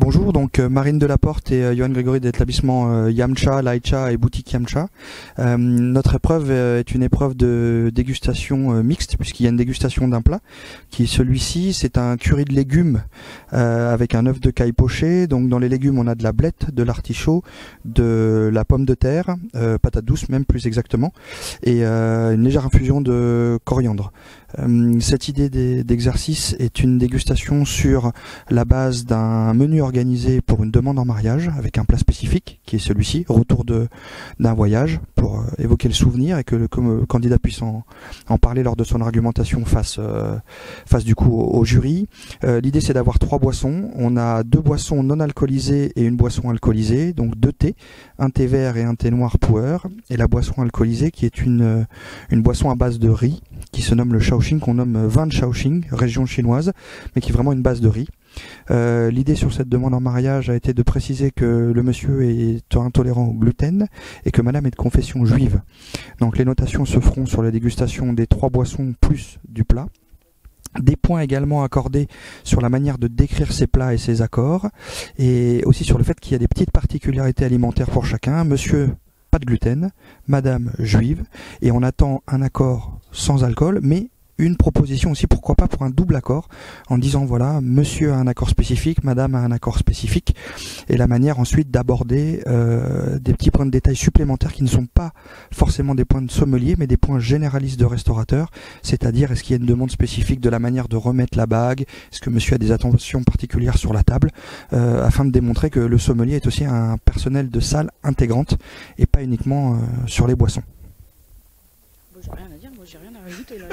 Bonjour, donc Marine Delaporte et Johan Grégory de l'établissement Yamcha, Laicha et Boutique Yamcha. Notre épreuve est une épreuve de dégustation mixte, puisqu'il y a une dégustation d'un plat, qui est celui-ci. C'est un curry de légumes avec un œuf de caille poché. Donc dans les légumes, on a de la blette, de l'artichaut, de la pomme de terre, patate douce même plus exactement, et une légère infusion de coriandre. Cette idée d'exercice est une dégustation sur la base d'un menu organisé pour une demande en mariage avec un plat spécifique qui est celui-ci, retour d'un voyage pour évoquer le souvenir et que le candidat puisse en parler lors de son argumentation face du coup au jury. L'idée c'est d'avoir 3 boissons. On a 2 boissons non alcoolisées et une boisson alcoolisée, donc 2 thés, un thé vert et un thé noir puer, et la boisson alcoolisée qui est une boisson à base de riz qui se nomme le Shaoxing, qu'on nomme vin de Shaoxing, région chinoise, mais qui est vraiment une base de riz. L'idée sur cette demande en mariage a été de préciser que le monsieur est intolérant au gluten et que madame est de confession juive. Donc les notations se feront sur la dégustation des 3 boissons plus du plat. Des points également accordés sur la manière de décrire ces plats et ces accords, et aussi sur le fait qu'il y a des petites particularités alimentaires pour chacun. Monsieur, pas de gluten, madame, juive, et on attend un accord sans alcool, mais une proposition aussi, pourquoi pas, pour un double accord, en disant voilà, monsieur a un accord spécifique, madame a un accord spécifique, et la manière ensuite d'aborder des petits points de détail supplémentaires qui ne sont pas forcément des points de sommelier, mais des points généralistes de restaurateur, c'est-à-dire est-ce qu'il y a une demande spécifique de la manière de remettre la bague, est-ce que monsieur a des attentions particulières sur la table, afin de démontrer que le sommelier est aussi un personnel de salle intégrante, et pas uniquement sur les boissons. Bon, j'ai rien à dire, moi j'ai rien à rajouter là.